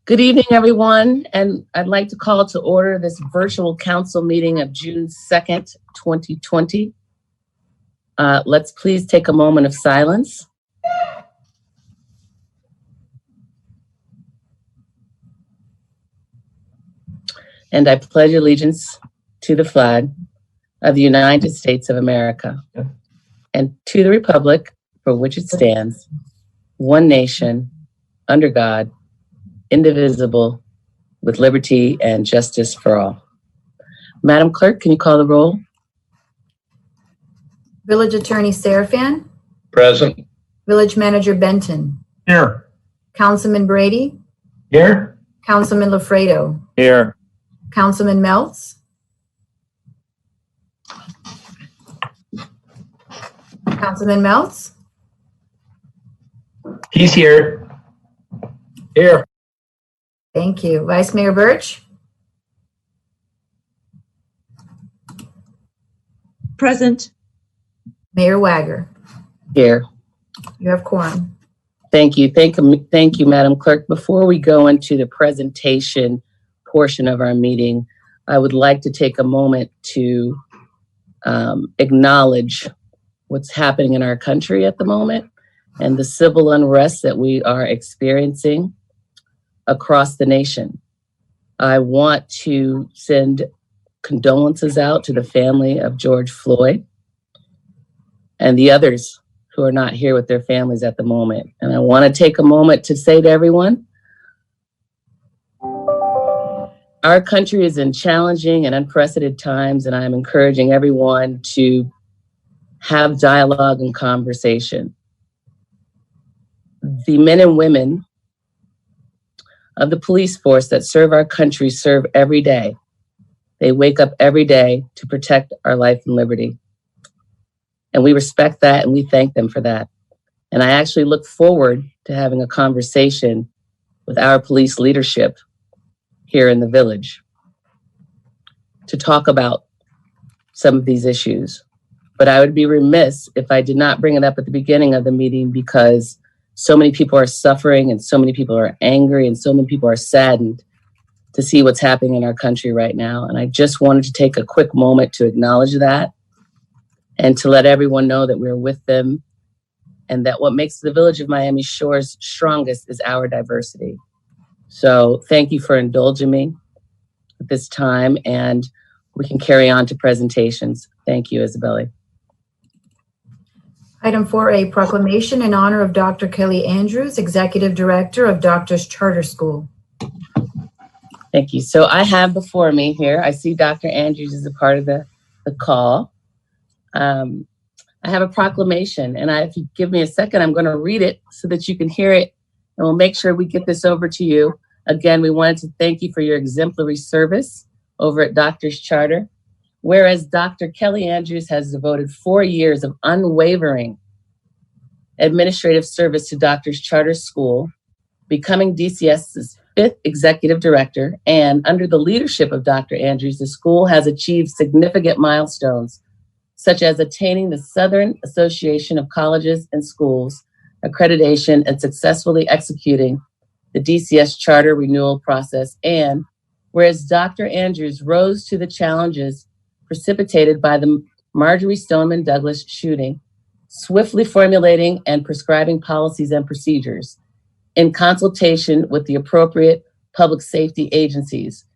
Good evening, everyone, and I'd like to call to order this virtual council meeting of June 2nd, 2020. Let's please take a moment of silence. And I pledge allegiance to the flag of the United States of America and to the republic for which it stands, one nation, under God, indivisible, with liberty and justice for all. Madam Clerk, can you call the roll? Village Attorney Serafan. Present. Village Manager Benton. Here. Councilman Brady. Here. Councilman Lafredo. Here. Councilman Meltz. Councilman Meltz. He's here. Here. Thank you. Vice Mayor Birch. Present. Mayor Wagger. Here. You have quorum. Thank you. Thank you, Madam Clerk. Before we go into the presentation portion of our meeting, I would like to take a moment to acknowledge what's happening in our country at the moment and the civil unrest that we are experiencing across the nation. I want to send condolences out to the family of George Floyd and the others who are not here with their families at the moment. And I want to take a moment to say to everyone, our country is in challenging and unprecedented times, and I'm encouraging everyone to have dialogue and conversation. The men and women of the police force that serve our country serve every day. They wake up every day to protect our life and liberty. And we respect that and we thank them for that. And I actually look forward to having a conversation with our police leadership here in the village to talk about some of these issues. But I would be remiss if I did not bring it up at the beginning of the meeting, because so many people are suffering and so many people are angry and so many people are saddened to see what's happening in our country right now. And I just wanted to take a quick moment to acknowledge that and to let everyone know that we're with them and that what makes the Village of Miami Shores strongest is our diversity. So thank you for indulging me at this time, and we can carry on to presentations. Thank you, Isabella. Item 4A, proclamation in honor of Dr. Kelly Andrews, Executive Director of Doctors Charter School. Thank you. So I have before me here, I see Dr. Andrews is a part of the call. I have a proclamation, and if you give me a second, I'm going to read it so that you can hear it, and we'll make sure we get this over to you. Again, we wanted to thank you for your exemplary service over at Doctors Charter. Whereas Dr. Kelly Andrews has devoted 4 years of unwavering administrative service to Doctors Charter School, becoming DCS's 5th executive director, and under the leadership of Dr. Andrews, the school has achieved significant milestones, such as attaining the Southern Association of Colleges and Schools accreditation and successfully executing the DCS charter renewal process. And whereas Dr. Andrews rose to the challenges precipitated by the Marjory Stoneman Douglas shooting, swiftly formulating and prescribing policies and procedures in consultation with the appropriate public safety agencies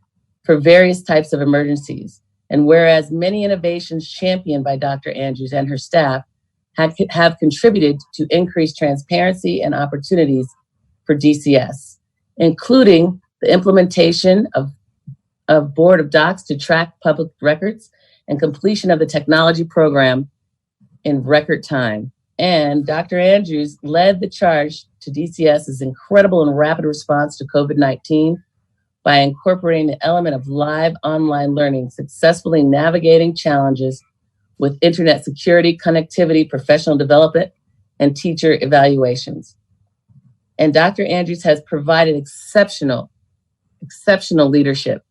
for various types of emergencies. And whereas many innovations championed by Dr. Andrews and her staff have contributed to increased transparency and opportunities for DCS, including the implementation of Board of Docs to track public records and completion of the technology program in record time. And Dr. Andrews led the charge to DCS's incredible and rapid response to COVID-19 by incorporating the element of live online learning, successfully navigating challenges with internet security, connectivity, professional development, and teacher evaluations. And Dr. Andrews has provided exceptional leadership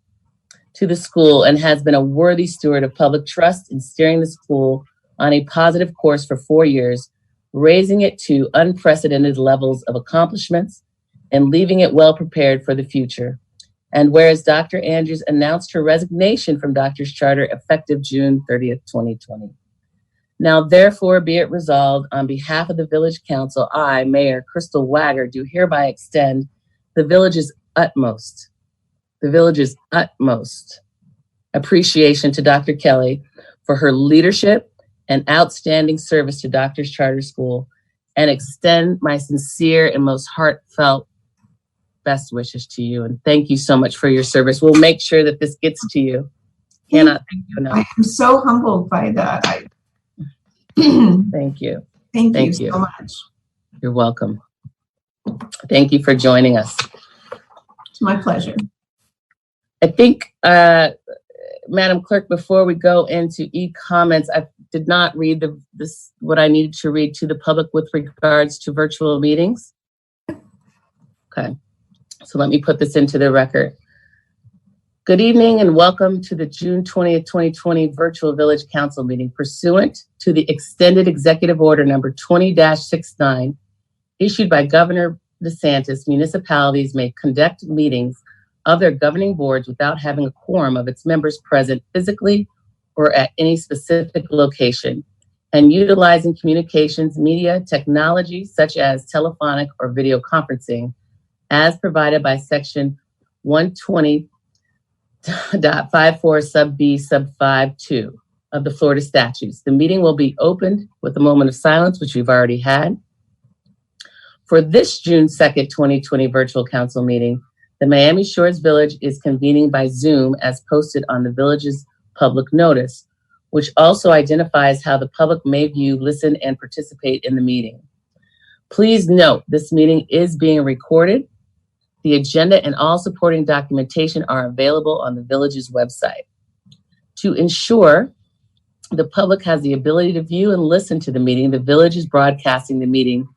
to the school and has been a worthy steward of public trust in steering the school on a positive course for 4 years, raising it to unprecedented levels of accomplishments and leaving it well prepared for the future. And whereas Dr. Andrews announced her resignation from Doctors Charter effective June 30th, 2020. Now, therefore, be it resolved, on behalf of the Village Council, I, Mayor Crystal Wagger, do hereby extend the village's utmost appreciation to Dr. Kelly for her leadership and outstanding service to Doctors Charter School, and extend my sincere and most heartfelt best wishes to you. And thank you so much for your service. We'll make sure that this gets to you. Cannot thank you enough. I am so humbled by that. Thank you. Thank you so much. You're welcome. Thank you for joining us. It's my pleasure. I think, Madam Clerk, before we go into e-comments, I did not read what I needed to read to the public with regards to virtual meetings. Okay, so let me put this into the record. Good evening and welcome to the June 20th, 2020 Virtual Village Council meeting pursuant to the extended executive order number 20-69 issued by Governor DeSantis. Municipalities may conduct meetings of their governing boards without having a quorum of its members present physically or at any specific location, and utilizing communications media technology such as telephonic or video conferencing as provided by section 120.54 sub B sub 5(2) of the Florida statutes. The meeting will be opened with a moment of silence, which we've already had. For this June 2nd, 2020 virtual council meeting, the Miami Shores Village is convening by Zoom as posted on the village's public notice, which also identifies how the public may view, listen, and participate in the meeting. Please note, this meeting is being recorded. The agenda and all supporting documentation are available on the village's website. To ensure the public has the ability to view and listen to the meeting, the village is broadcasting the meeting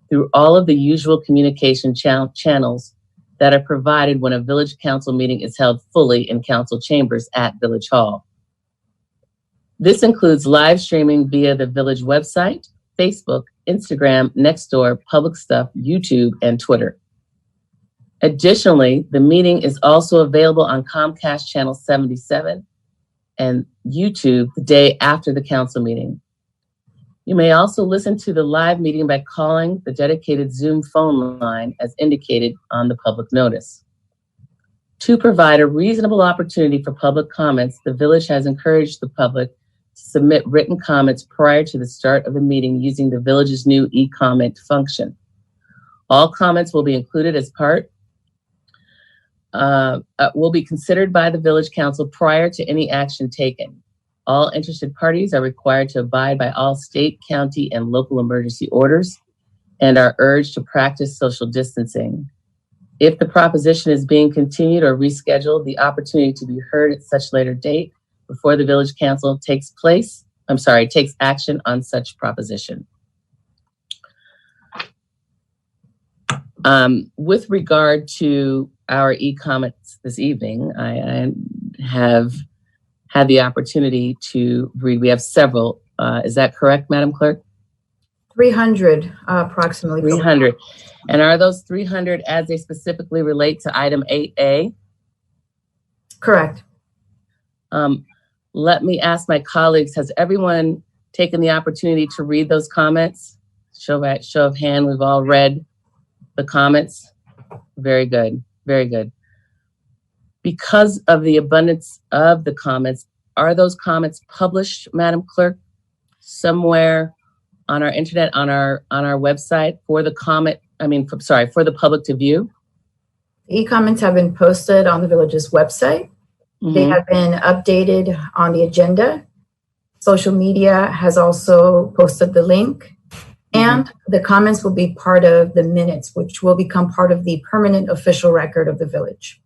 through all of the usual communication channels that are provided when a village council meeting is held fully in council chambers at Village Hall. This includes live streaming via the village website, Facebook, Instagram, Nextdoor, Public Stuff, YouTube, and Twitter. Additionally, the meeting is also available on Comcast Channel 77 and YouTube the day after the council meeting. You may also listen to the live meeting by calling the dedicated Zoom phone line as indicated on the public notice. To provide a reasonable opportunity for public comments, the village has encouraged the public to submit written comments prior to the start of the meeting using the village's new e-comment function. All comments will be included as will be considered by the village council prior to any action taken. All interested parties are required to abide by all state, county, and local emergency orders and are urged to practice social distancing. If the proposition is being continued or rescheduled, the opportunity to be heard at such later date before the village council takes action on such proposition. With regard to our e-comments this evening, I have had the opportunity to read. We have several. Is that correct, Madam Clerk? 300, approximately. 300. And are those 300 as they specifically relate to item 8A? Correct. Let me ask my colleagues, has everyone taken the opportunity to read those comments? Show of hand, we've all read the comments. Very good, very good. Because of the abundance of the comments, are those comments published, Madam Clerk, somewhere on our internet, on our website for the for the public to view? E-comments have been posted on the village's website. Mm-hmm. They have been updated on the agenda. Social media has also posted the link. And the comments will be part of the minutes, which will become part of the permanent official record of the village.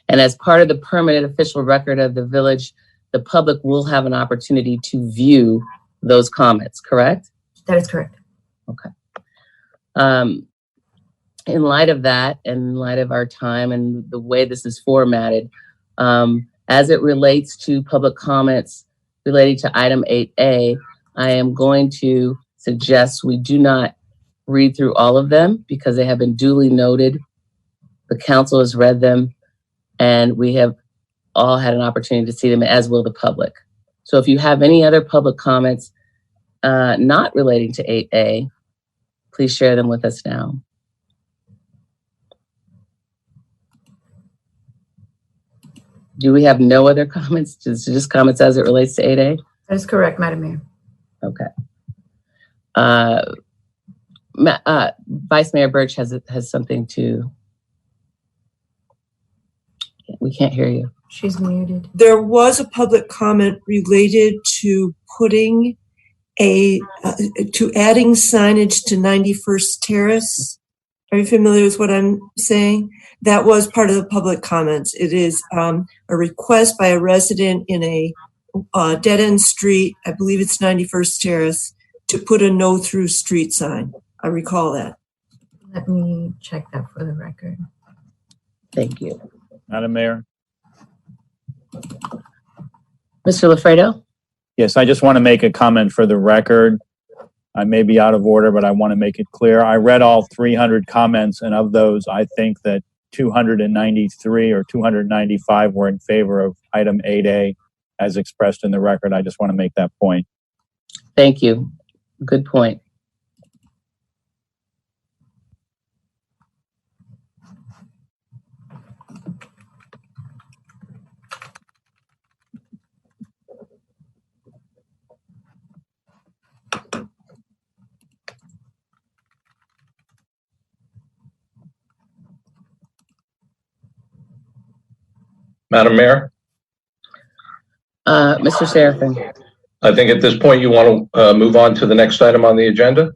And as part of the permanent official record of the village, the public will have an opportunity to view those comments, correct? That is correct. Okay. In light of that, and in light of our time and the way this is formatted, as it relates to public comments relating to item 8A, I am going to suggest we do not read through all of them because they have been duly noted The council has read them, and we have all had an opportunity to see them, as will the public. So if you have any other public comments not relating to 8A, please share them with us now. Do we have no other comments? Just comments as it relates to 8A? That is correct, Madam Mayor. Okay. Vice Mayor Birch has something to. We can't hear you. She's muted. There was a public comment related to putting to adding signage to 91st Terrace. Are you familiar with what I'm saying? That was part of the public comments. It is a request by a resident in a dead-end street, I believe it's 91st Terrace, to put a no-through street sign. I recall that. Let me check that for the record. Thank you. Madam Mayor? Mr. Lafredo? Yes, I just want to make a comment for the record. I may be out of order, but I want to make it clear. I read all 300 comments, and of those, I think that 293 or 295 were in favor of item 8A as expressed in the record. I just want to make that point. Thank you. Good point. Madam Mayor, Mr. Seraphin? I think at this point you want to move on to the next item on the agenda.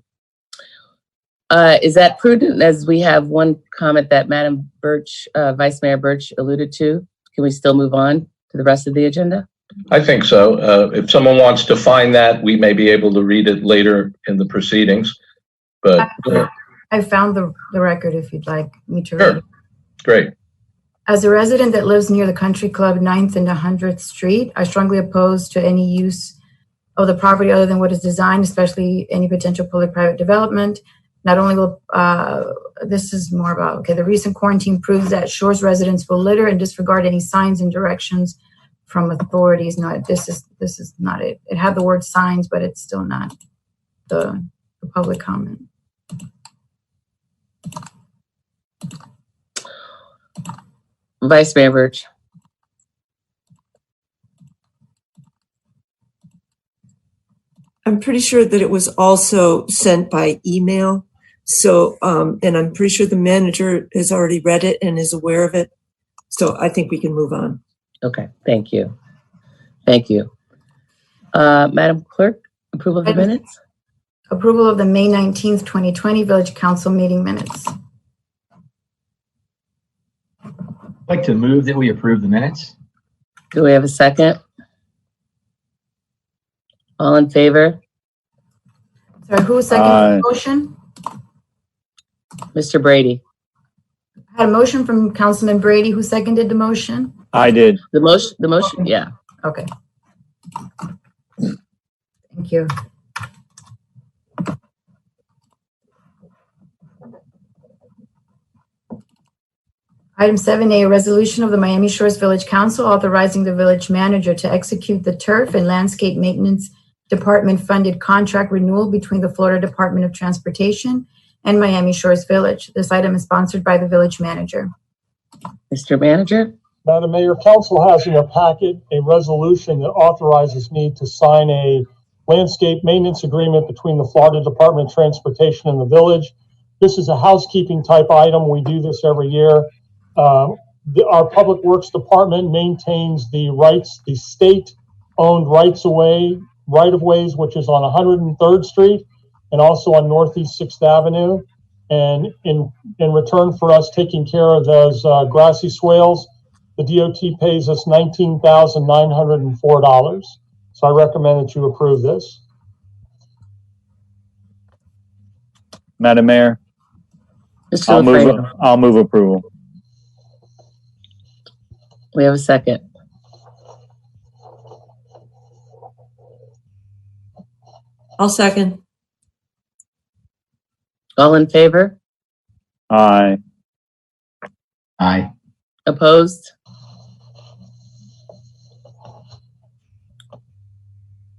Is that prudent, as we have one comment that Madam Birch, Vice Mayor Birch alluded to? Can we still move on to the rest of the agenda? I think so. If someone wants to find that, we may be able to read it later in the proceedings. But I found the record if you'd like me to read sure, it. great. As a resident that lives near the Country Club 9th and 100th Street, I strongly oppose to any use of the property other than what is designed, especially any potential public-private development. Not only will, this is more about, okay, the recent quarantine proves that Shores residents will litter and disregard any signs and directions from authorities. No, this is not it. It had the word signs, but it's still not the public comment. Vice Mayor Birch? I'm pretty sure that it was also sent by email. So, and I'm pretty sure the manager has already read it and is aware of it. So I think we can move on. Okay, thank you. Thank you. Madam Clerk, approval of the minutes? Approval of the May 19th, 2020 Village Council meeting minutes. I'd like to move that we approve the minutes. Do we have a second? All in favor? Sorry, who seconded the motion? Mr. Brady? I had a motion from Councilman Brady. Who seconded the motion? I did. The motion, yeah. Okay. Thank you. Item 7A, a resolution of the Miami Shores Village Council authorizing the village manager to execute the turf and landscape maintenance department funded contract renewal between the Florida Department of Transportation and Miami Shores Village. This item is sponsored by the village manager. Mr. Manager? Madam Mayor, Council has in your packet a resolution that authorizes me to sign a landscape maintenance agreement between the Florida Department of Transportation and the village. This is a housekeeping type item. We do this every year. Our Public Works Department maintains the state-owned right-of-ways, which is on 103rd Street and also on Northeast 6th Avenue. And in return for us taking care of those grassy swales, the DOT pays us $19,904. So I recommend that you approve this. Madam Mayor, Mr. I'll Lafredo? move approval. We have a second. I'll second. All in favor? Aye. Aye. Opposed?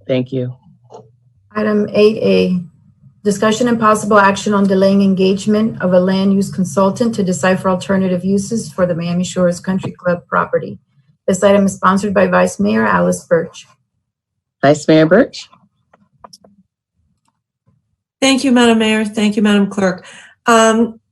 Thank you. Item 8A, discussion and possible action on delaying engagement of a land use consultant to decipher alternative uses for the Miami Shores Country Club property. This item is sponsored by Vice Mayor Alice Birch. Vice Mayor Birch? Thank you, Madam Mayor. Thank you, Madam Clerk.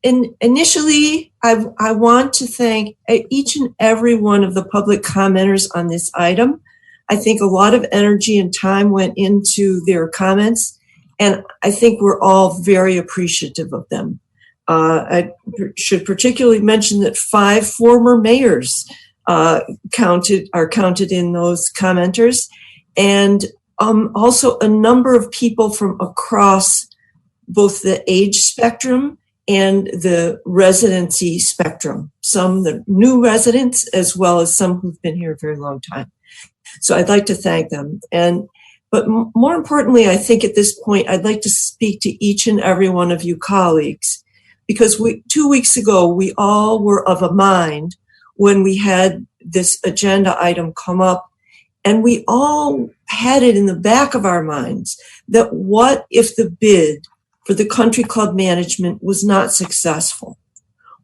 Initially, I want to thank each and every one of the public commenters on this item. I think a lot of energy and time went into their comments, and I think we're all very appreciative of them. I should particularly mention that 5 former mayors are counted in those commenters, and also a number of people from across both the age spectrum and the residency spectrum, some the new residents as well as some who've been here a very long time. So I'd like to thank them. But more importantly, I think at this point, I'd like to speak to each and every one of you colleagues, because 2 weeks ago, we all were of a mind when we had this agenda item come up, and we all had it in the back of our minds that what if the bid for the country club management was not successful?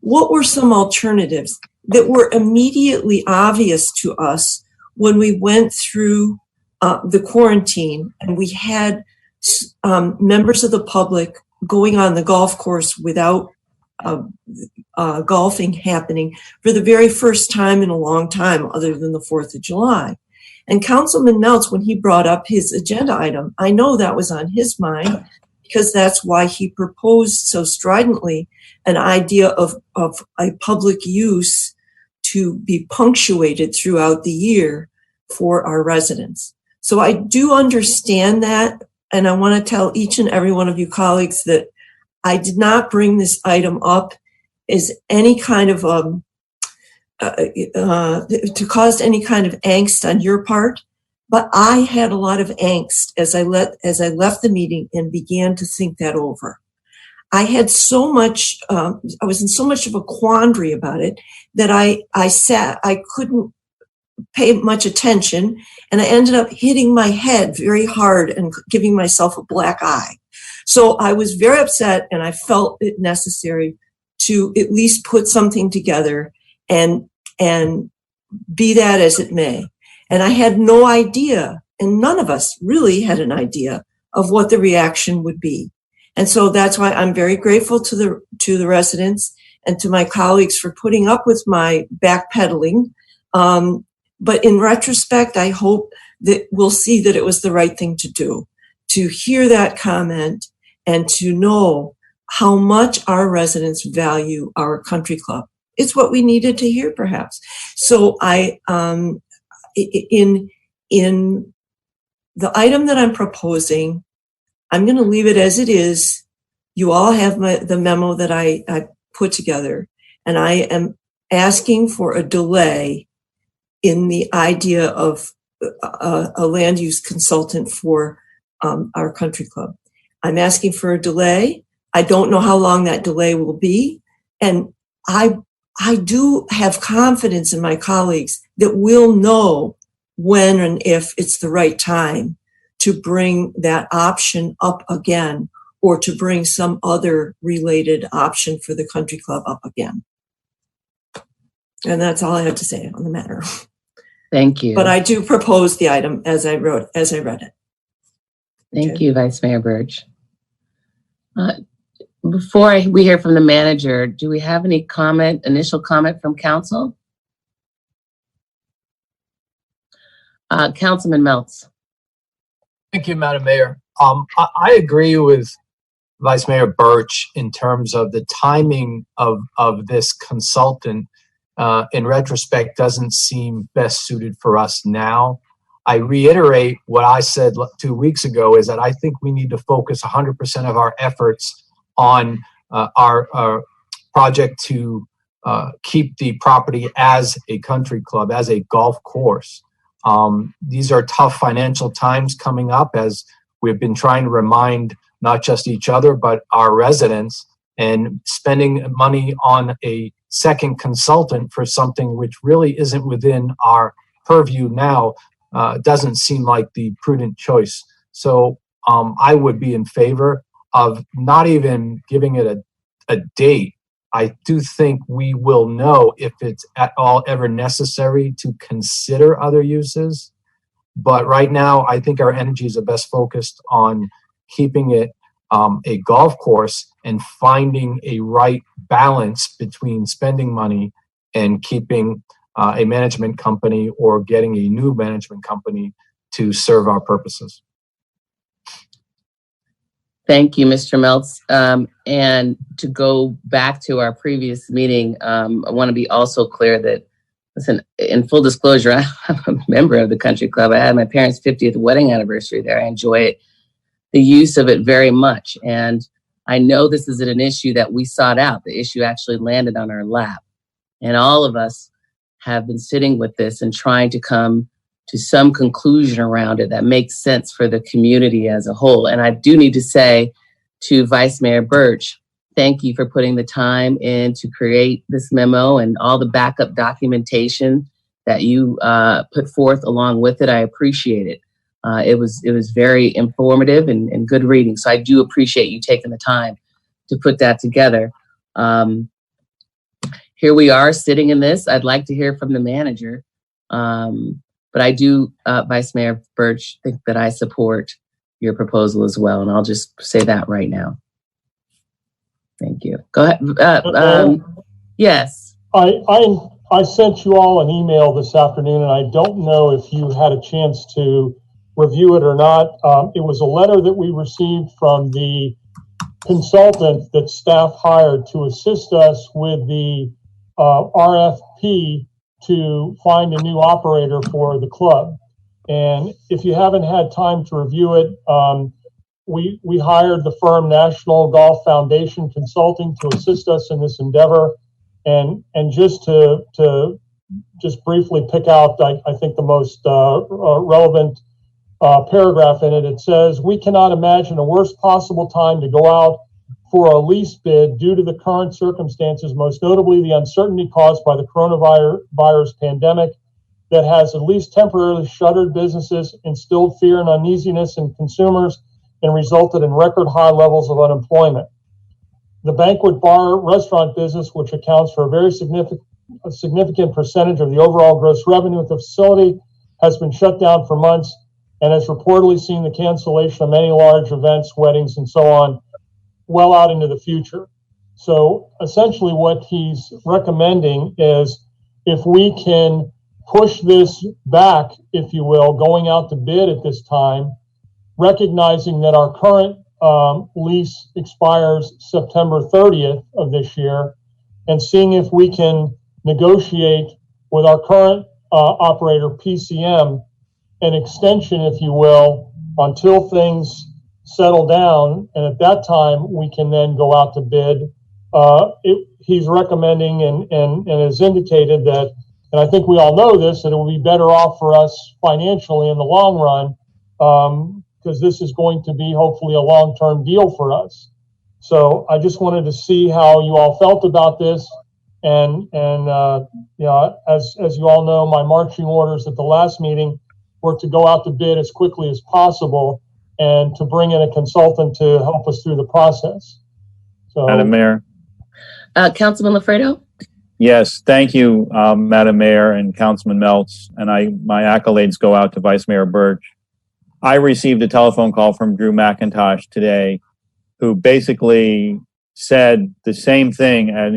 What were some alternatives that were immediately obvious to us when we went through the quarantine and we had members of the public going on the golf course without golfing happening for the very first time in a long time, other than the 4th of July? And Councilman Meltz, when he brought up his agenda item, I know that was on his mind, because that's why he proposed so stridently an idea of a public use to be punctuated throughout the year for our residents. So I do understand that, and I want to tell each and every one of you colleagues that I did not bring this item up as any kind of to cause any kind of angst on your part. But I had a lot of angst as I left the meeting and began to think that over. I had so much, I was in so much of a quandary about it that I couldn't pay much attention, and I ended up hitting my head very hard and giving myself a black eye. So I was very upset, and I felt it necessary to at least put something together and be that as it may. And I had no idea, and none of us really had an idea of what the reaction would be. And so that's why I'm very grateful to the residents and to my colleagues for putting up with my backpedaling. But in retrospect, I hope that we'll see that it was the right thing to do, to hear that comment and to know how much our residents value our country club. It's what we needed to hear, perhaps. So in the item that I'm proposing, I'm going to leave it as it is. You all have the memo that I put together, and I am asking for a delay in the idea of a land use consultant for our country club. I'm asking for a delay. I don't know how long that delay will be, and I do have confidence in my colleagues that we'll know when and if it's the right time to bring that option up again, or to bring some other related option for the country club up again. And that's all I have to say on the matter. Thank you. But I do propose the item as I read it. Thank you, Vice Mayor Birch. Before we hear from the manager, do we have any initial comment from council? Councilman Meltz. Thank you, Madam Mayor. I agree with Vice Mayor Birch in terms of the timing of this consultant. In retrospect, doesn't seem best suited for us now. I reiterate what I said 2 weeks ago, is that I think we need to focus 100% of our efforts on our project to keep the property as a country club, as a golf course. These are tough financial times coming up, as we've been trying to remind not just each other, but our residents, and spending money on a second consultant for something which really isn't within our purview now doesn't seem like the prudent choice. So I would be in favor of not even giving it a date. I do think we will know if it's at all ever necessary to consider other uses. But right now, I think our energies are best focused on keeping it a golf course and finding a right balance between spending money and keeping a management company or getting a new management company to serve our purposes. Thank you, Mr. Meltz. And to go back to our previous meeting, I want to be also clear that, listen, in full disclosure, I'm a member of the country club. I had my parents' 50th wedding anniversary there. I enjoy it, the use of it very much. And I know this is an issue that we sought out. The issue actually landed on our lap. And all of us have been sitting with this and trying to come to some conclusion around it that makes sense for the community as a whole. And I do need to say to Vice Mayor Birch, thank you for putting the time in to create this memo and all the backup documentation that you put forth along with it. I appreciate it. It was very informative and good reading. So I do appreciate you taking the time to put that together. Here we are sitting in this. I'd like to hear from the manager. But I do, Vice Mayor Birch, think that I support your proposal as well. And I'll just say that right now. Thank you. Go ahead. Yes. I sent you all an email this afternoon, and I don't know if you had a chance to review it or not. It was a letter that we received from the consultant that staff hired to assist us with the RFP to find a new operator for the club. And if you haven't had time to review it, we hired the firm National Golf Foundation Consulting to assist us in this endeavor. And just to just briefly pick out, I think the most relevant paragraph in it, it says, "We cannot imagine a worst possible time to go out for a lease bid due to the current circumstances, most notably the uncertainty caused by the coronavirus pandemic that has at least temporarily shuttered businesses, instilled fear and uneasiness in consumers, and resulted in record high levels of unemployment. The banquet bar restaurant business, which accounts for a very significant percentage of the overall gross revenue at the facility, has been shut down for months and has reportedly seen the cancellation of many large events, weddings, and so on, well out into the future." So essentially what he's recommending is if we can push this back, if you will, going out to bid at this time, recognizing that our current lease expires September 30th of this year, and seeing if we can negotiate with our current operator, PCM, an extension, if you will, until things settle down, and at that time we can then go out to bid. He's recommending and has indicated that, and I think we all know this, that it will be better off for us financially in the long run, because this is going to be hopefully a long-term deal for us. So I just wanted to see how you all felt about this, and you know, as you all know, my marching orders at the last meeting were to go out to bid as quickly as possible and to bring in a consultant to help us through the process. So, Madam Mayor. Councilman Lafredo? Yes, thank you, Madam Mayor and Councilman Meltz. And my accolades go out to Vice Mayor Birch. I received a telephone call from Drew McIntosh today, who basically said the same thing. And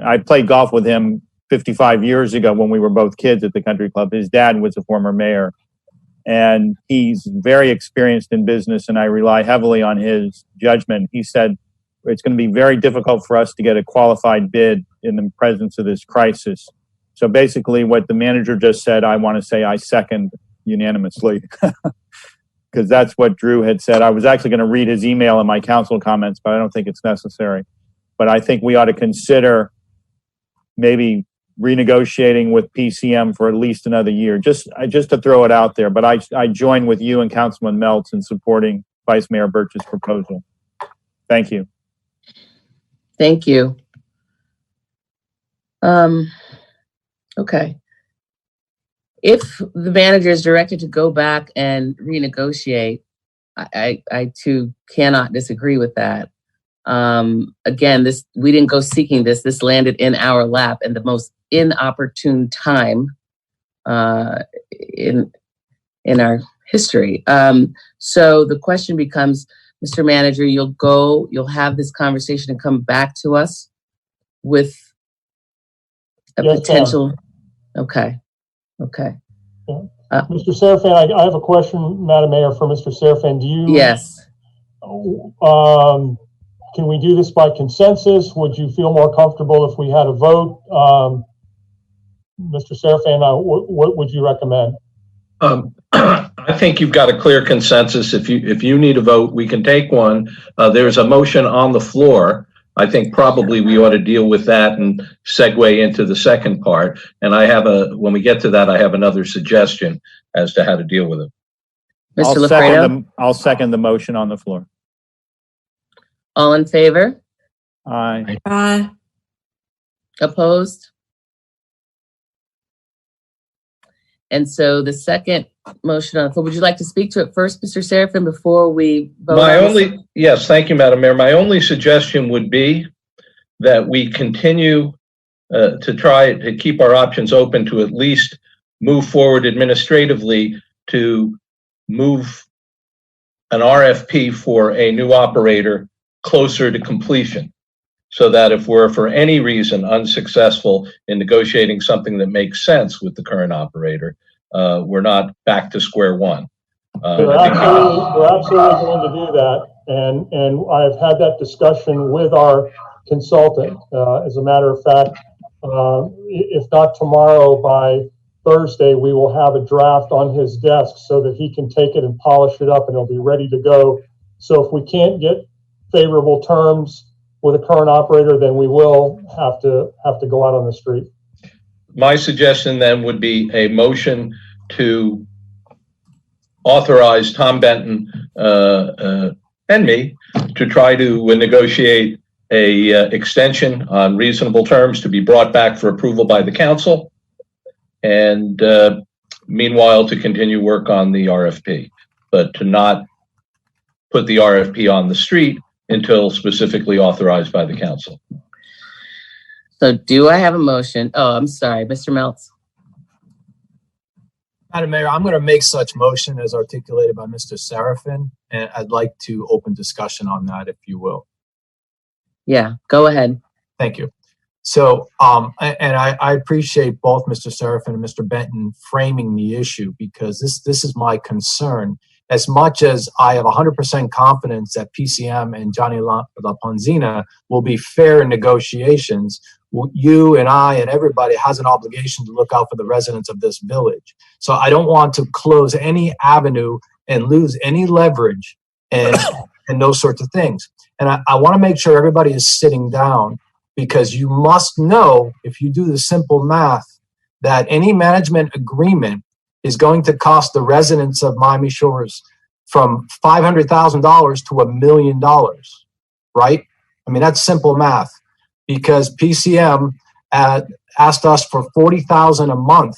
I played golf with him 55 years ago when we were both kids at the country club. His dad was a former mayor. And he's very experienced in business, and I rely heavily on his judgment. He said it's going to be very difficult for us to get a qualified bid in the presence of this crisis. So basically what the manager just said, I want to say I second unanimously, because that's what Drew had said. I was actually going to read his email in my council comments, but I don't think it's necessary. But I think we ought to consider maybe renegotiating with PCM for at least another year, just to throw it out there. But I join with you and Councilman Meltz in supporting Vice Mayor Birch's proposal. Thank you. Thank you. Okay. If the manager is directed to go back and renegotiate, I too cannot disagree with that. Again, we didn't go seeking this. This landed in our lap in the most inopportune time in our history. So the question becomes, Mr. Manager, you'll have this conversation and come back to us with a Yes, potential. Okay. Mr. Serafin, I have a question, Madam Mayor, for Mr. Serafin. Do you? Yes. Can we do this by consensus? Would you feel more comfortable if we had a vote? Mr. Serafin, what would you recommend? I think you've got a clear consensus. If you need a vote, we can take one. There's a motion on the floor. I think probably we ought to deal with that and segue into the second part. And when we get to that, I have another suggestion as to how to deal with it. Mr. Lafredo? I'll second the motion on the floor. All in favor? Aye. Opposed? And so the second motion on the floor, would you like to speak to it first, Mr. Serafin, before we vote? Yes, thank you, Madam Mayor. My only suggestion would be that we continue to try to keep our options open to at least move forward administratively to move an RFP for a new operator closer to completion, so that if we're for any reason unsuccessful in negotiating something that makes sense with the current operator, we're not back to square one. We're absolutely going to do that, and I've had that discussion with our consultant. As a matter of fact, if not tomorrow, by Thursday, we will have a draft on his desk so that he can take it and polish it up, and it'll be ready to go. So if we can't get favorable terms with a current operator, then we will have to go out on the street. My suggestion then would be a motion to authorize Tom Benton and me to try to negotiate a extension on reasonable terms to be brought back for approval by the council, and meanwhile to continue work on the RFP, but to not put the RFP on the street until specifically authorized by the council. So do I have a motion? Oh, I'm sorry, Mr. Meltz. Madam Mayor, I'm going to make such motion as articulated by Mr. Serafin, and I'd like to open discussion on that, if you will. Yeah, go ahead. Thank you. So, and I appreciate both Mr. Serafin and Mr. Benton framing the issue, because this is my concern. As much as I have 100% confidence that PCM and Johnny LaPonzina will be fair in negotiations, you and I and everybody has an obligation to look out for the residents of this village. So I don't want to close any avenue and lose any leverage and those sorts of things. And I want to make sure everybody is sitting down, because you must know, if you do the simple math, that any management agreement is going to cost the residents of Miami Shores from $500,000 to $1 million, right? I mean, that's simple math, because PCM asked us for $40,000 a month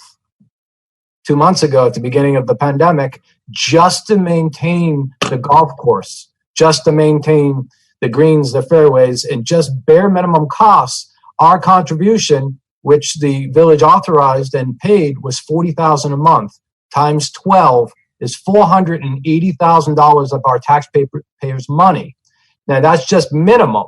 2 months ago at the beginning of the pandemic, just to maintain the golf course, just to maintain the greens, the fairways, and just bare minimum costs. Our contribution, which the village authorized and paid, was $40,000 a month. Times 12 is $480,000 of our taxpayers' money. Now that's just minimum.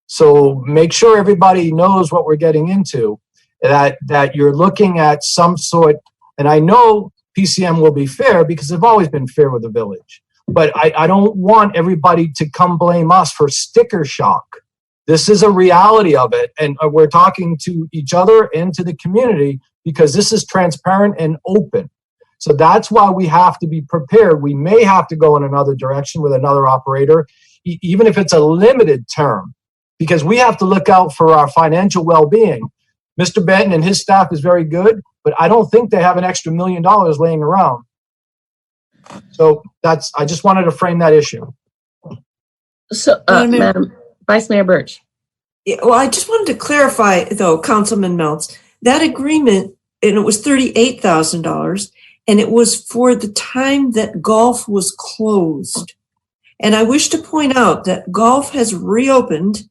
So make sure everybody knows what we're getting into, that you're looking at some sort, and I know PCM will be fair because they've always been fair with the village, but I don't want everybody to come blame us for sticker shock. This is a reality of it, and we're talking to each other and to the community because this is transparent and open. So that's why we have to be prepared. We may have to go in another direction with another operator, even if it's a limited term, because we have to look out for our financial well-being. Mr. Benton and his staff is very good, but I don't think they have an extra $1 million laying around. So I just wanted to frame that issue. So, Madam Vice Mayor Birch. Yeah, well, I just wanted to clarify, though, Councilman Meltz, that agreement, and it was $38,000, and it was for the time that golf was closed. And I wish to point out that golf has reopened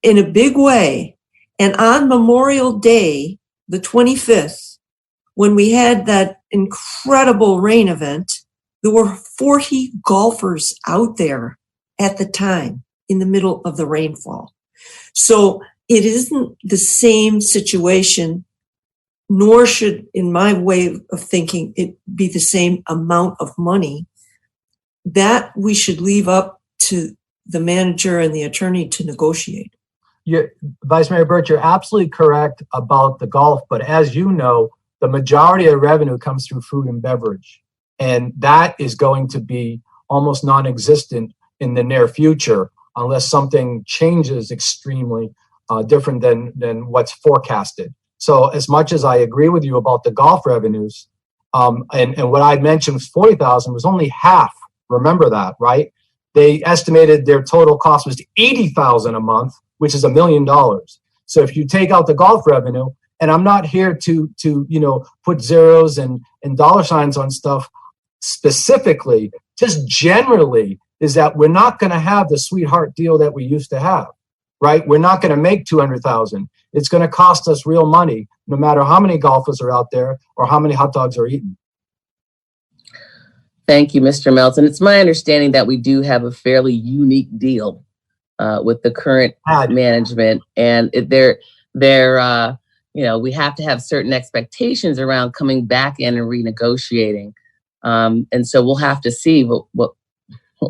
in a big way. And on Memorial Day, the 25th, when we had that incredible rain event, there were 40 golfers out there at the time in the middle of the rainfall. So it isn't the same situation, nor should, in my way of thinking, it be the same amount of money. That we should leave up to the manager and the attorney to negotiate. Vice Mayor Burt, you're absolutely correct about the golf, but as you know, the majority of revenue comes through food and beverage. And that is going to be almost non-existent in the near future unless something changes extremely different than what's forecasted. So as much as I agree with you about the golf revenues, and what I mentioned was 40,000 was only half. Remember that, right? They estimated their total cost was 80,000 a month, which is $1 million. So if you take out the golf revenue, and I'm not here to put zeros and dollar signs on stuff specifically, just generally is that we're not going to have the sweetheart deal that we used to have, right? We're not going to make 200,000. It's going to cost us real money, no matter how many golfers are out there or how many hot dogs are eaten. Thank you, Mr. Melton. It's my understanding that we do have a fairly unique deal with the current management, and we have to have certain expectations around coming back in and renegotiating. And so we'll have to see what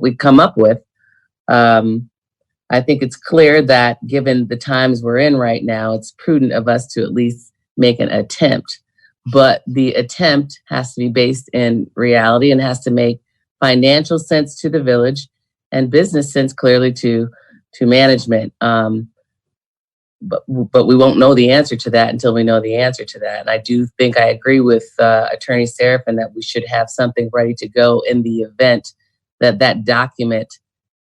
we come up with. I think it's clear that given the times we're in right now, it's prudent of us to at least make an attempt. But the attempt has to be based in reality and has to make financial sense to the village and business sense clearly to management. But we won't know the answer to that until we know the answer to that. And I do think I agree with Attorney Seraphin that we should have something ready to go in the event that document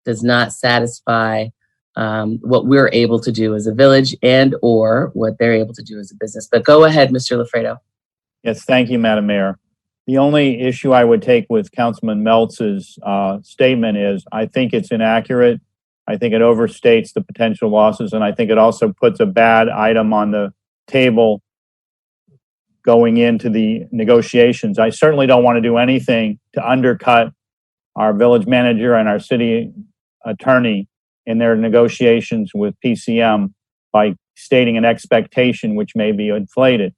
does not satisfy what we're able to do as a village and or what they're able to do as a business. But go ahead, Mr. Lafredo. Yes, thank you, Madam Mayor. The only issue I would take with Councilman Meltz's statement is I think it's inaccurate. I think it overstates the potential losses, and I think it also puts a bad item on the table going into the negotiations. I certainly don't want to do anything to undercut our village manager and our city attorney in their negotiations with PCM by stating an expectation which may be inflated.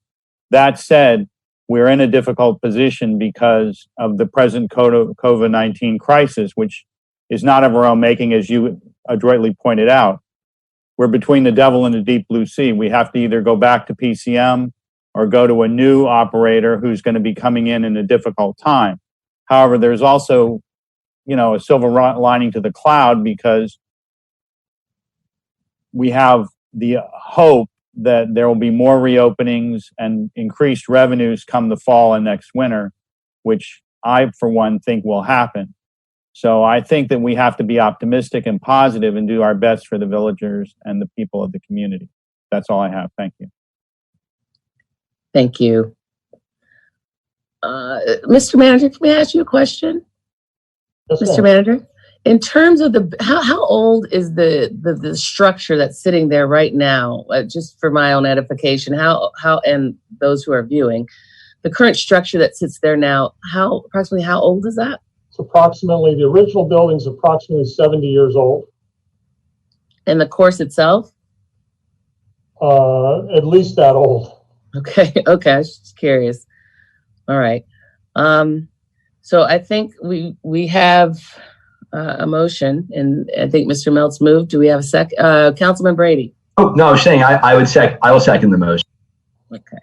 That said, we're in a difficult position because of the present COVID-19 crisis, which is not of our own making, as you adroitly pointed out. We're between the devil and the deep blue sea. We have to either go back to PCM or go to a new operator who's going to be coming in a difficult time. However, there's also, a silver lining to the cloud because we have the hope that there will be more reopenings and increased revenues come the fall and next winter, which I, for one, think will happen. So I think that we have to be optimistic and positive and do our best for the villagers and the people of the community. That's all I have. Thank you. Thank you. Mr. Manager, can we ask you a question? Yes, Mr. ma'am. Manager, in terms of how old is the structure that's sitting there right now? Just for my own edification, how and those who are viewing, the current structure that sits there now, approximately how old is that? It's approximately, the original building's approximately 70 years old. And the course itself? At least that old. Okay, I was just curious. All right. So I think we have a motion, and I think Mr. Meltz moved. Do we have a second? Councilman Brady. Oh, no, I was saying I will second the motion. Okay.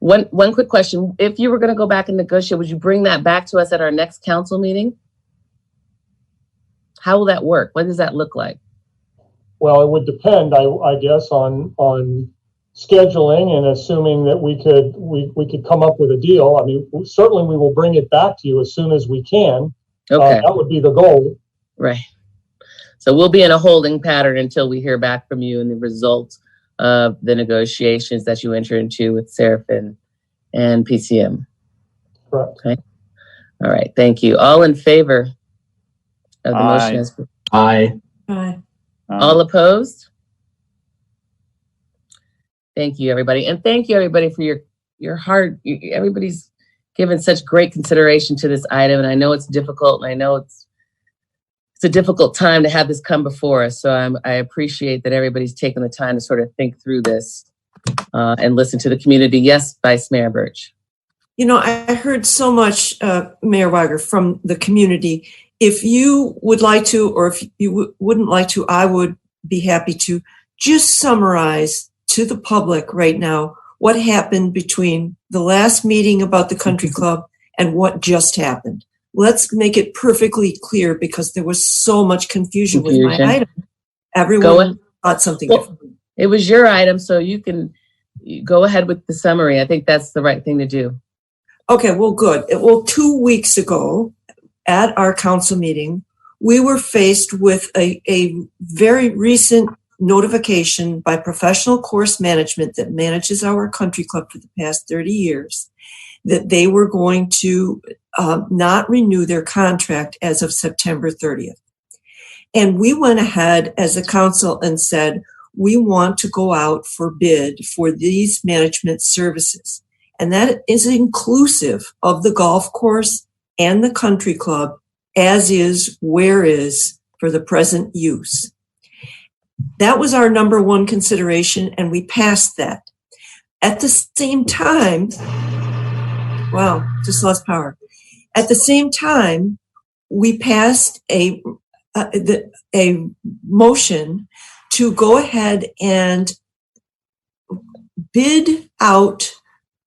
One quick question. If you were going to go back and negotiate, would you bring that back to us at our next council meeting? How will that work? What does that look like? Well, it would depend, I guess, on scheduling and assuming that we could come up with a deal. I mean, certainly we will bring it back to you as soon as we can. Okay. That would be the goal. Right. So we'll be in a holding pattern until we hear back from you and the results of the negotiations that you enter into with Seraphin and PCM. Correct. Okay. All right. Thank you. All in favor of the motion? Aye. Aye. All opposed? Thank you, everybody. And thank you, everybody, for your heart. Everybody's given such great consideration to this item. And I know it's difficult, and I know it's a difficult time to have this come before us. So I appreciate that everybody's taken the time to sort of think through this and listen to the community. Yes, Vice Mayor Birch. You know, I heard so much, Mayor Weiger, from the community. If you would like to, or if you wouldn't like to, I would be happy to just summarize to the public right now what happened between the last meeting about the country club and what just happened. Let's make it perfectly clear, because there was so much confusion with my item. Everyone thought something different. It was your item, so you can go ahead with the summary. I think that's the right thing to do. Okay, well, good. Well, 2 weeks ago at our council meeting, we were faced with a very recent notification by Professional Course Management that manages our country club for the past 30 years that they were going to not renew their contract as of September 30th. And we went ahead as a council and said, we want to go out for bid for these management services. And that is inclusive of the golf course and the country club, as is, where is, for the present use. That was our number one consideration, and we passed that. At the same time, wow, just lost power. At the same time, we passed a motion to go ahead and bid out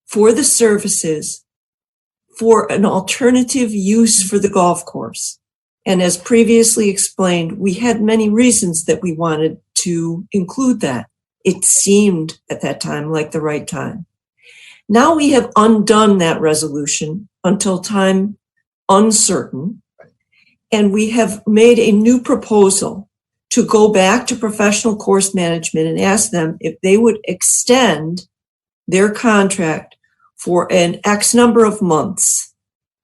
for the services for an alternative use for the golf course. And as previously explained, we had many reasons that we wanted to include that. It seemed at that time like the right time. Now we have undone that resolution until time uncertain, and we have made a new proposal to go back to Professional Course Management and ask them if they would extend their contract for an X number of months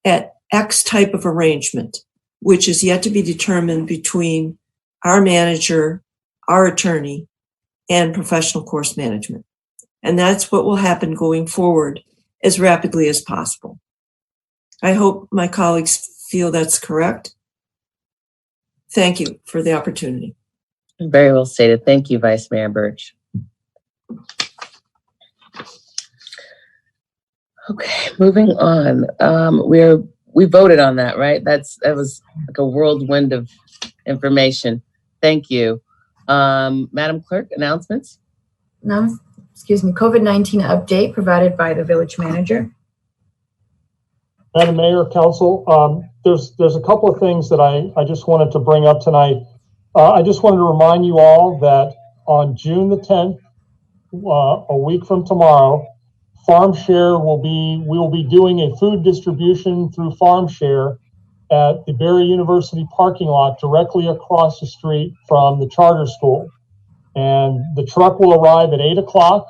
at X type of arrangement, which is yet to be determined between our manager, our attorney, and Professional Course Management. And that's what will happen going forward as rapidly as possible. I hope my colleagues feel that's correct. Thank you for the opportunity. Very well stated. Thank you, Vice Mayor Birch. Okay, moving on. We voted on that, right? That was like a whirlwind of information. Thank you. Madam Clerk, announcements? No, excuse me, COVID-19 update provided by the village manager. Madam Mayor, Council, there's a couple of things that I just wanted to bring up tonight. I just wanted to remind you all that on June the 10th, a week from tomorrow, FarmShare we will be doing a food distribution through FarmShare at the Barry University parking lot directly across the street from the charter school. And the truck will arrive at 8 o'clock,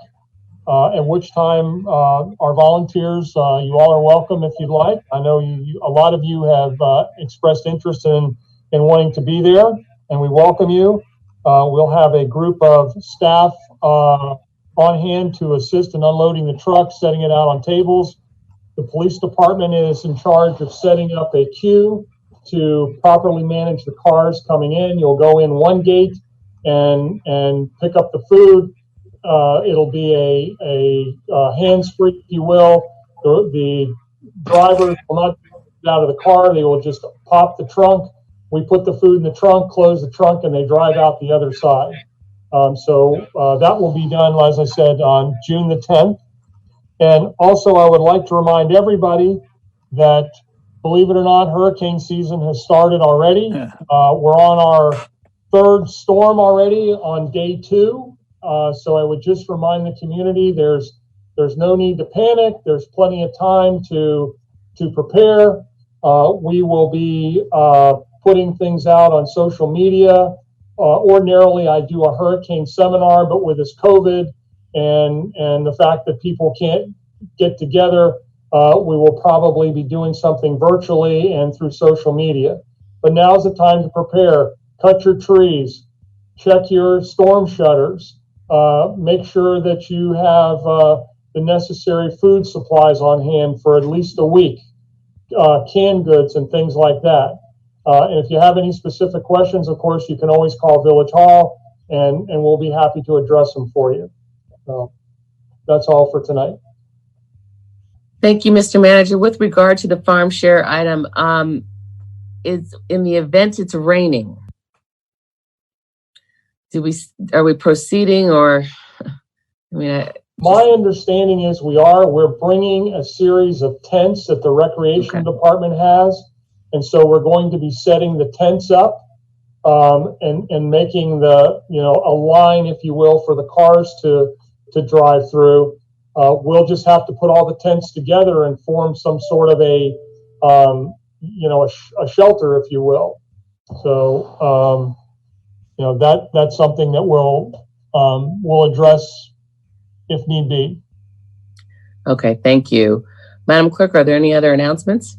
at which time our volunteers, you all are welcome if you'd like. I know a lot of you have expressed interest in wanting to be there, and we welcome you. We'll have a group of staff on hand to assist in unloading the truck, setting it out on tables. The police department is in charge of setting up a queue to properly manage the cars coming in. You'll go in one gate and pick up the food. It'll be a hands-free, if you will. The drivers will not get out of the car. They will just pop the trunk. We put the food in the trunk, close the trunk, and they drive out the other side. So that will be done, as I said, on June the 10th. And also, I would like to remind everybody that, believe it or not, hurricane season has started already. We're on our third storm already on day 2. So I would just remind the community there's no need to panic. There's plenty of time to prepare. We will be putting things out on social media ordinarily I do a hurricane seminar, but with this COVID and the fact that people can't get together, we will probably be doing something virtually and through social media. But now's the time to prepare. Cut your trees, check your storm shutters, make sure that you have the necessary food supplies on hand for at least a week, canned goods and things like that. And if you have any specific questions, of course, you can always call Village Hall and we'll be happy to address them for you. So that's all for tonight. Thank you, Mr. Manager. With regard to the farm share item, is in the event it's raining, are we proceeding or, My understanding is we're bringing a series of tents that the recreation department has. And so we're going to be setting the tents up and making a line, if you will, for the cars to drive through. We'll just have to put all the tents together and form some sort of a shelter, if you will. So, that's something that we'll address if need be. Okay, thank you. Madam Clerk, are there any other announcements?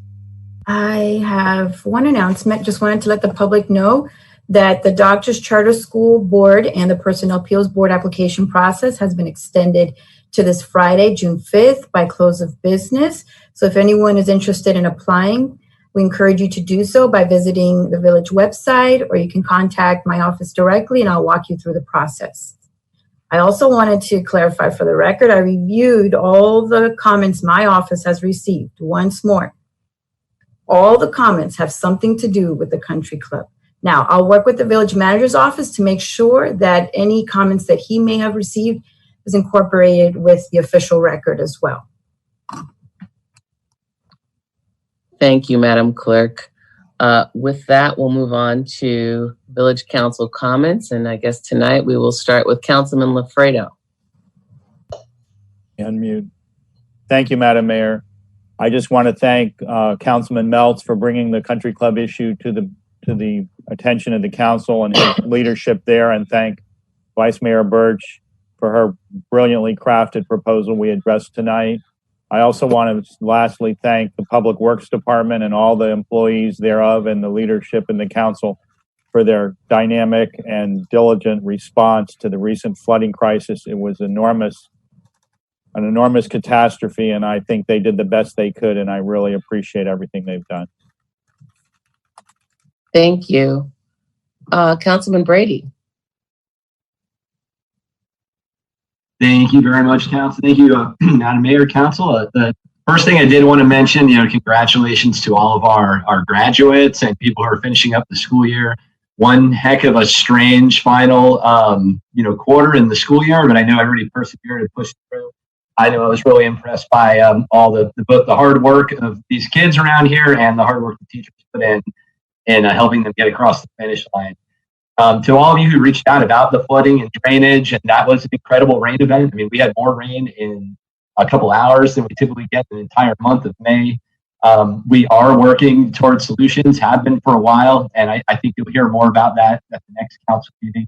I have one announcement. Just wanted to let the public know that the Doctors Charter School Board and the Personnel Appeals Board application process has been extended to this Friday, June 5th by close of business. So if anyone is interested in applying, we encourage you to do so by visiting the Village website, or you can contact my office directly and I'll walk you through the process. I also wanted to clarify for the record, I reviewed all the comments my office has received once more. All the comments have something to do with the country club. Now, I'll work with the village manager's office to make sure that any comments that he may have received is incorporated with the official record as well. Thank you, Madam Clerk. With that, we'll move on to Village Council comments. And I guess tonight we will start with Councilman Lafredo. Unmute. Thank you, Madam Mayor. I just want to thank Councilman Meltz for bringing the country club issue to the attention of the council and his leadership there, and thank Vice Mayor Birch for her brilliantly crafted proposal we addressed tonight. I also want to lastly thank the Public Works Department and all the employees thereof and the leadership in the council for their dynamic and diligent response to the recent flooding crisis. It was an enormous catastrophe, and I think they did the best they could, and I really appreciate everything they've done. Thank you. Councilman Brady. Thank you very much, Council. Thank you, Madam Mayor, Council. The first thing I did want to mention, congratulations to all of our graduates and people who are finishing up the school year. One heck of a strange final, quarter in the school year, but I know everybody persevered and pushed through. I know I was really impressed by all both the hard work of these kids around here and the hard work the teachers put in helping them get across the finish line. To all of you who reached out about the flooding and drainage, and that was an incredible rain event. I mean, we had more rain in a couple hours than we typically get in the entire month of May. We are working towards solutions, have been for a while, and I think you'll hear more about that at the next council meeting.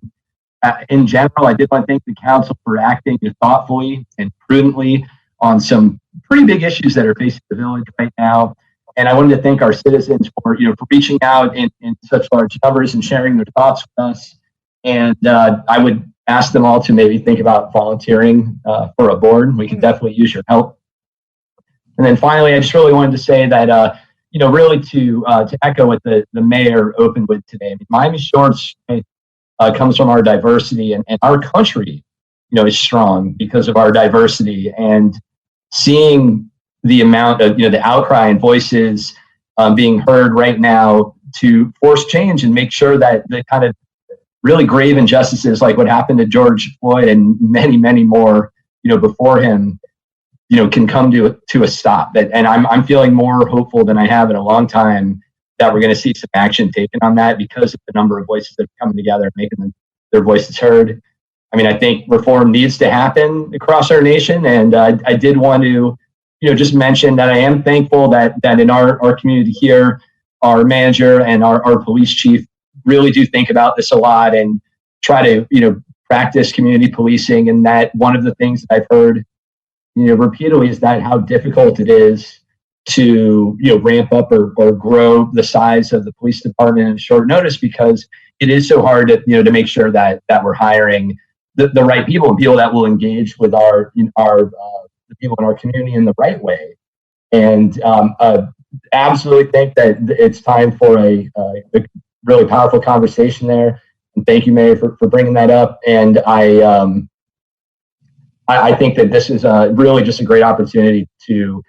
In general, I did want to thank the council for acting thoughtfully and prudently on some pretty big issues that are facing the village right now. And I wanted to thank our citizens for reaching out in such large numbers and sharing their thoughts with us. And I would ask them all to maybe think about volunteering for a board. We can definitely use your help. And then finally, I just really wanted to say that, really to echo what the mayor opened with today. I mean, Miami Shore's comes from our diversity, and our country, is strong because of our diversity. And seeing the amount of, the outcry and voices being heard right now to force change and make sure that the kind of really grave injustices like what happened to George Floyd and many, many more, before him, can come to a stop. And I'm feeling more hopeful than I have in a long time that we're going to see some action taken on that because of the number of voices that are coming together and making their voices heard. I mean, I think reform needs to happen across our nation. And I did want to, just mention that I am thankful that in our community here, our manager and our police chief really do think about this a lot and try to, practice community policing. And that one of the things that I've heard, repeatedly is that how difficult it is to, ramp up or grow the size of the police department in short notice, because it is so hard to, to make sure that we're hiring the right people and people that will engage with the people in our community in the right way. And absolutely think that it's time for a really powerful conversation there. And thank you, Mayor, for bringing that up. And I think that this is really just a great opportunity to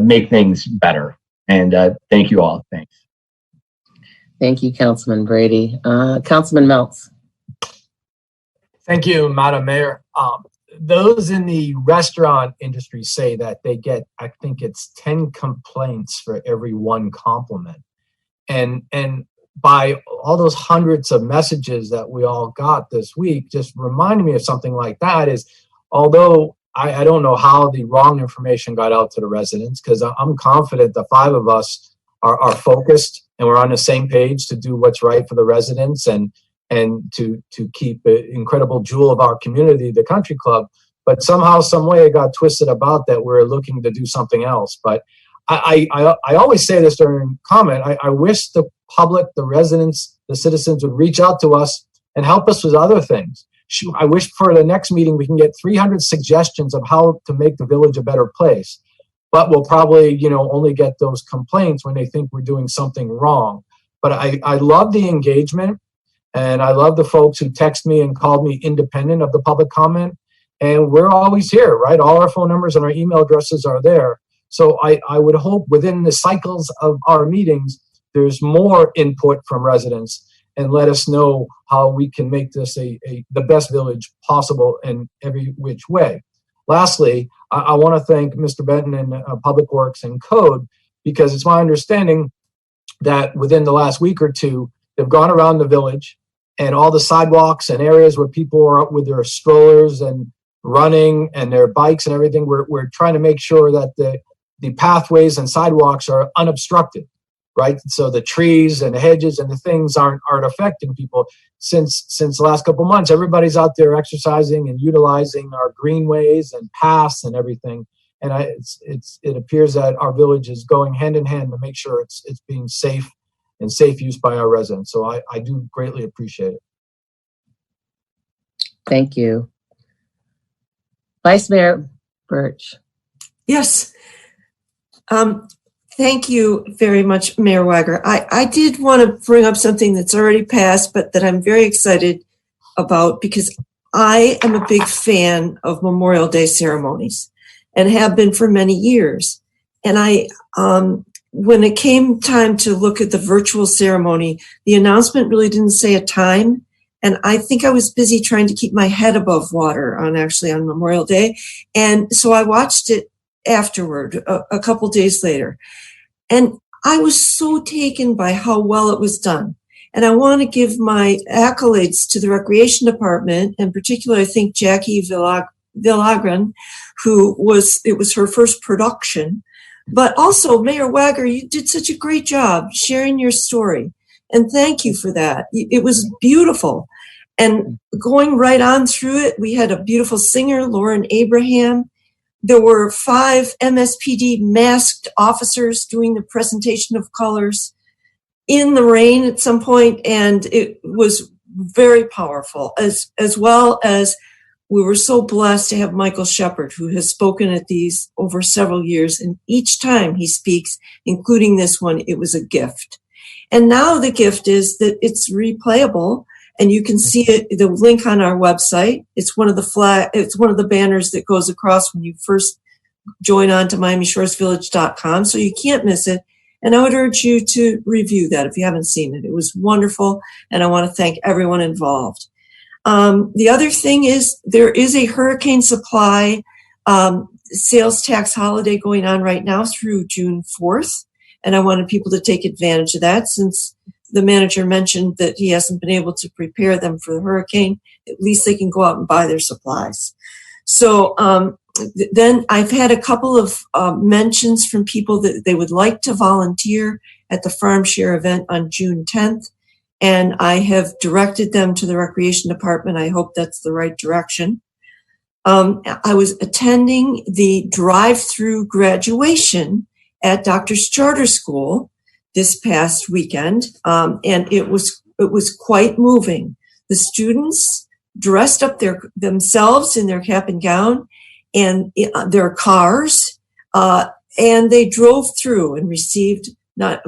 make things better. And thank you all. Thanks. Thank you, Councilman Brady. Councilman Meltz. Thank you, Madam Mayor. Those in the restaurant industry say that they get, I think it's 10 complaints for every one compliment. And by all those hundreds of messages that we all got this week, just reminded me of something like that is, although I don't know how the wrong information got out to the residents, because I'm confident the 5 of us are focused and we're on the same page to do what's right for the residents and to keep an incredible jewel of our community, the country club. But somehow, some way it got twisted about that we're looking to do something else. But I always say this during comment, I wish the public, the residents, the citizens would reach out to us and help us with other things. I wish for the next meeting we can get 300 suggestions of how to make the village a better place. But we'll probably, only get those complaints when they think we're doing something wrong. But I love the engagement. And I love the folks who text me and called me independent of the public comment. And we're always here, right? All our phone numbers and our email addresses are there. So I would hope within the cycles of our meetings, there's more input from residents and let us know how we can make this the best village possible in every which way. Lastly, I want to thank Mr. Benton and Public Works and Code, because it's my understanding that within the last week or two, they've gone around the village and all the sidewalks and areas where people are up with their strollers and running and their bikes and everything. We're trying to make sure that the pathways and sidewalks are unobstructed, right? So the trees and the hedges and the things aren't affecting people. Since the last couple of months, everybody's out there exercising and utilizing our greenways and paths and everything. And it appears that our village is going hand in hand to make sure it's being safe and safe use by our residents. So I do greatly appreciate it. Thank you. Vice Mayor Birch. Yes. Thank you very much, Mayor Wager. I did want to bring up something that's already passed, but that I'm very excited about, because I am a big fan of Memorial Day ceremonies and have been for many years. And when it came time to look at the virtual ceremony, the announcement really didn't say a time. And I think I was busy trying to keep my head above water on Memorial Day. And so I watched it afterward, a couple days later. And I was so taken by how well it was done. And I want to give my accolades to the Recreation Department, in particular, I think Jackie Villagran, it was her first production. But also, Mayor Wager, you did such a great job sharing your story. And thank you for that. It was beautiful. And going right on through it, we had a beautiful singer, Lauren Abraham. There were 5 MSPD masked officers doing the presentation of colors in the rain at some point, and it was very powerful, as well as we were so blessed to have Michael Shepard, who has spoken at these over several years, and each time he speaks, including this one, it was a gift. And now the gift is that it's replayable, and you can see it, the link on our website. It's one of the banners that goes across when you first join on to MiamiShoresVillage.com, so you can't miss it. And I would urge you to review that if you haven't seen it. It was wonderful, and I want to thank everyone involved. The other thing is there is a hurricane supply sales tax holiday going on right now through June 4th. And I wanted people to take advantage of that, since the manager mentioned that he hasn't been able to prepare them for the hurricane. At least they can go out and buy their supplies. So then I've had a couple of mentions from people that they would like to volunteer at the Farm Share event on June 10th. and I have directed them to the Recreation Department. I hope that's the right direction. I was attending the drive-through graduation at Doctor's Charter School this past weekend, and it was quite moving. The students dressed up themselves in their cap and gown and their cars, and they drove through and received a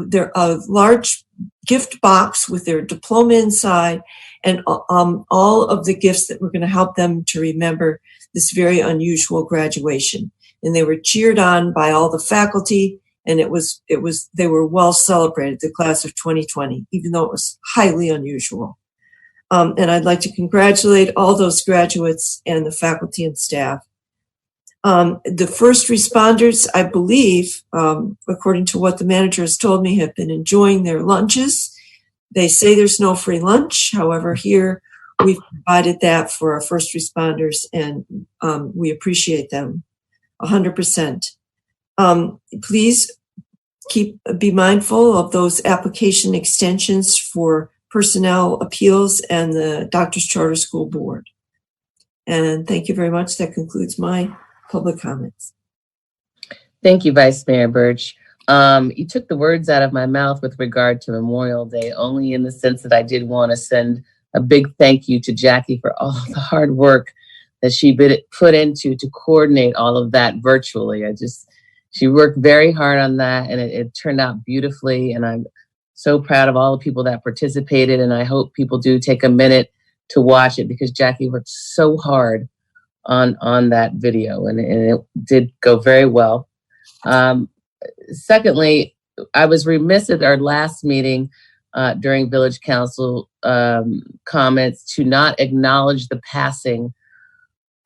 large gift box with their diploma inside and all of the gifts that were going to help them to remember this very unusual graduation. And they were cheered on by all the faculty, and they were well celebrated, the class of 2020, even though it was highly unusual. And I'd like to congratulate all those graduates and the faculty and staff. The first responders, I believe, according to what the manager has told me, have been enjoying their lunches. They say there's no free lunch. However, here we've provided that for our first responders, and we appreciate them 100%. Please be mindful of those application extensions for personnel appeals and the Doctor's Charter School Board. And thank you very much. That concludes my public comments. Thank you, Vice Mayor Birch. You took the words out of my mouth with regard to Memorial Day, only in the sense that I did want to send a big thank you to Jackie for all the hard work that she put into to coordinate all of that virtually. She worked very hard on that, and it turned out beautifully. And I'm so proud of all the people that participated. And I hope people do take a minute to watch it, because Jackie worked so hard on that video, and it did go very well. Secondly, I was remiss at our last meeting during Village Council comments to not acknowledge the passing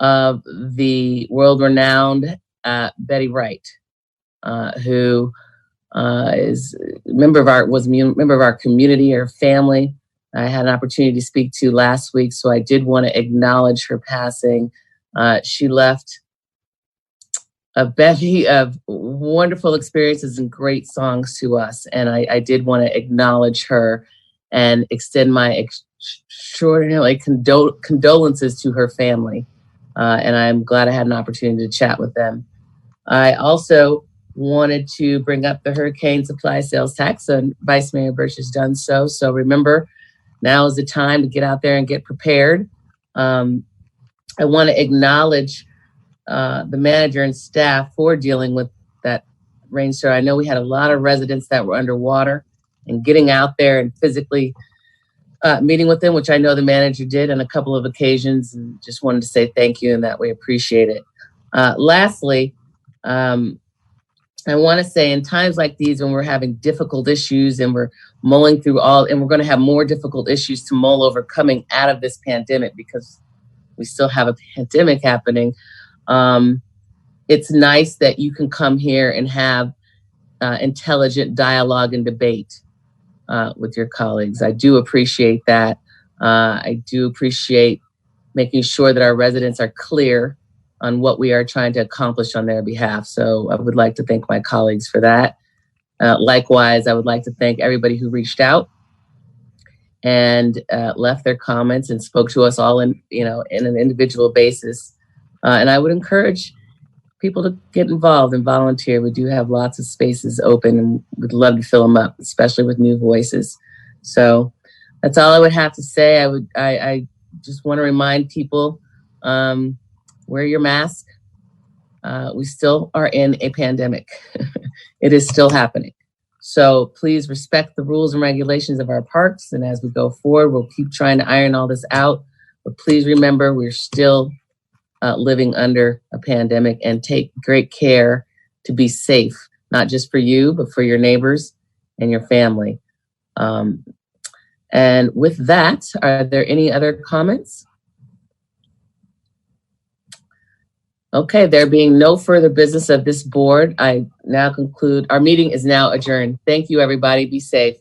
of the world-renowned Betty Wright, who was a member of our community, her family. I had an opportunity to speak to last week, so I did want to acknowledge her passing. She left a bevy of wonderful experiences and great songs to us, and I did want to acknowledge her and extend my extraordinarily condolences to her family. And I'm glad I had an opportunity to chat with them. I also wanted to bring up the hurricane supply sales tax, and Vice Mayor Birch has done so. So remember, now is the time to get out there and get prepared. I want to acknowledge the manager and staff for dealing with that rainstorm. I know we had a lot of residents that were underwater, and getting out there and physically meeting with them, which I know the manager did on a couple of occasions, and just wanted to say thank you and that we appreciate it. Lastly, I want to say in times like these, when we're having difficult issues and we're mulling through and we're going to have more difficult issues to mull over coming out of this pandemic, because we still have a pandemic happening. It's nice that you can come here and have intelligent dialogue and debate with your colleagues. I do appreciate that. I do appreciate making sure that our residents are clear on what we are trying to accomplish on their behalf. So I would like to thank my colleagues for that. Likewise, I would like to thank everybody who reached out and left their comments and spoke to us all in an individual basis. And I would encourage people to get involved and volunteer. We do have lots of spaces open, and we'd love to fill them up, especially with new voices. So that's all I would have to say. I just want to remind people, wear your mask. We still are in a pandemic. It is still happening. So please respect the rules and regulations of our parks. And as we go forward, we'll keep trying to iron all this out. But please remember, we're still living under a pandemic, and take great care to be safe, not just for you, but for your neighbors and your family. And with that, are there any other comments? Okay, there being no further business of this board, I now conclude, our meeting is now adjourned. Thank you, everybody. Be safe.